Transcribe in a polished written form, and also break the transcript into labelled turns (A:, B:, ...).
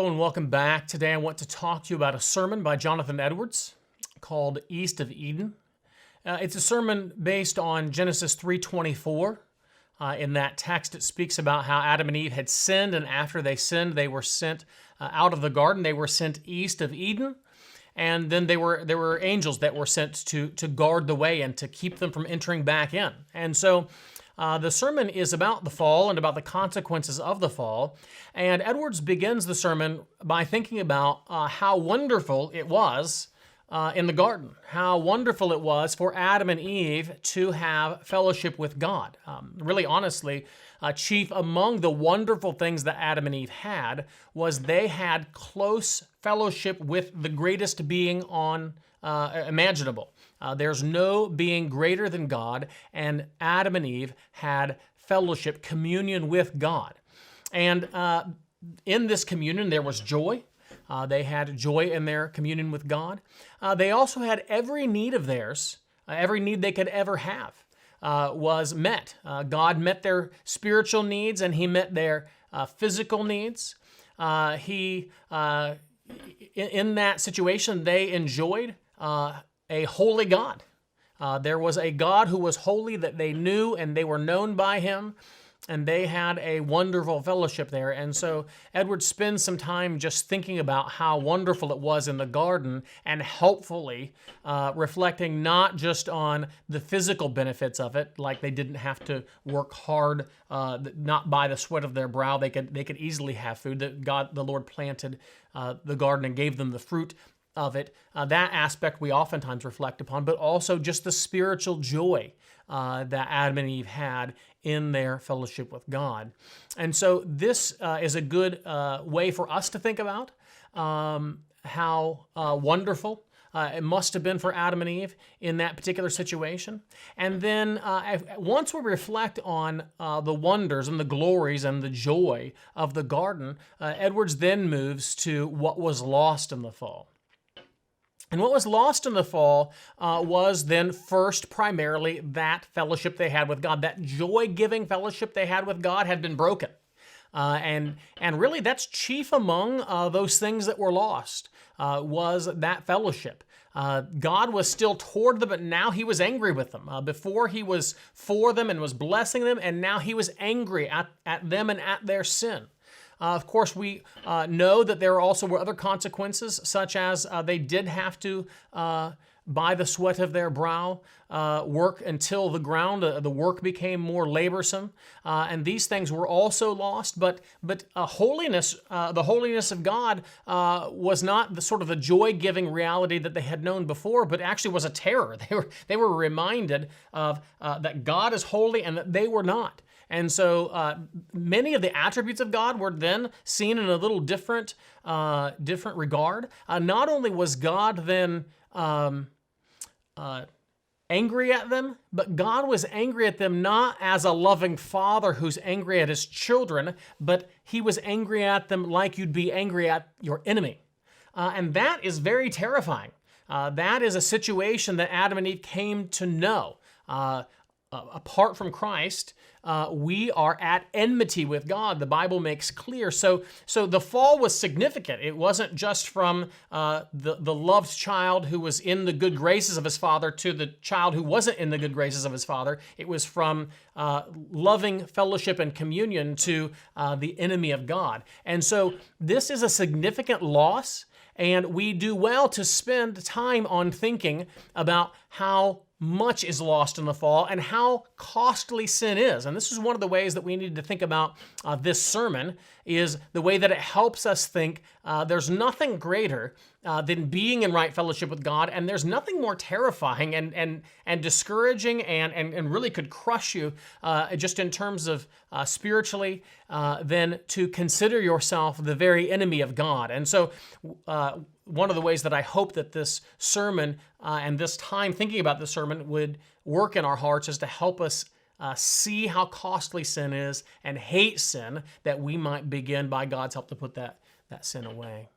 A: Hello and welcome back. Today I want to talk to you about a sermon by Jonathan Edwards called East of Eden. It's a sermon based on Genesis 3:24. In that text, it speaks about how Adam and Eve had sinned, and after they sinned, they were sent out of the garden. They were sent east of Eden, and then there were angels that were sent to guard the way and to keep them from entering back in. And so the sermon is about the fall and about the consequences of the fall. And Edwards begins the sermon by thinking about how wonderful it was in the garden, how wonderful it was for Adam and Eve to have fellowship with God. Really, honestly, chief among the wonderful things that Adam and Eve had was they had close fellowship with the greatest being imaginable. There's no being greater than God, and Adam and Eve had fellowship, communion with God. And in this communion, there was joy. They had joy in their communion with God. They also had every need of theirs, every need they could ever have was met. God met their spiritual needs, and He met their physical needs. In that situation, they enjoyed a holy God. There was a God who was holy that they knew, and they were known by Him, and they had a wonderful fellowship there. And so Edward spends some time just thinking about how wonderful it was in the garden, and helpfully reflecting not just on the physical benefits of it, like they didn't have to work hard, not by the sweat of their brow. They could easily have food. That God, the Lord, planted the garden and gave them the fruit of it. That aspect we oftentimes reflect upon, but also just the spiritual joy that Adam and Eve had in their fellowship with God. And so this is a good way for us to think about how wonderful it must have been for Adam and Eve in that particular situation. And then once we reflect on the wonders and the glories and the joy of the garden, Edwards then moves to what was lost in the fall. And what was lost in the fall was then first primarily that fellowship they had with God. That joy-giving fellowship they had with God had been broken. And really that's chief among those things that were lost was that fellowship. God was still toward them, but now He was angry with them. Before He was for them and was blessing them, and now He was angry at them and at their sin. Of course, we know that there also were other consequences, such as they did have to, by the sweat of their brow, work until the ground. The work became more laborsome, and these things were also lost. But holiness, the holiness of God, was not the sort of the joy-giving reality that they had known before, but actually was a terror. They were reminded of that God is holy and that they were not. And so many of the attributes of God were then seen in a little different regard. Not only was God then angry at them, but God was angry at them not as a loving father who's angry at his children, but He was angry at them like you'd be angry at your enemy. And that is very terrifying. That is a situation that Adam and Eve came to know. Apart from Christ, we are at enmity with God. The Bible makes clear. So the fall was significant. It wasn't just from the loved child who was in the good graces of his father to the child who wasn't in the good graces of his father. It was from loving fellowship and communion to the enemy of God. And so this is a significant loss, and we do well to spend time on thinking about how much is lost in the fall and how costly sin is. And this is one of the ways that we need to think about this sermon, is the way that it helps us think there's nothing greater than being in right fellowship with God, and there's nothing more terrifying and discouraging and really could crush you just in terms of spiritually than to consider yourself the very enemy of God. And so one of the ways that I hope that this sermon and this time thinking about this sermon would work in our hearts is to help us see how costly sin is and hate sin, that we might begin by God's help to put that sin away.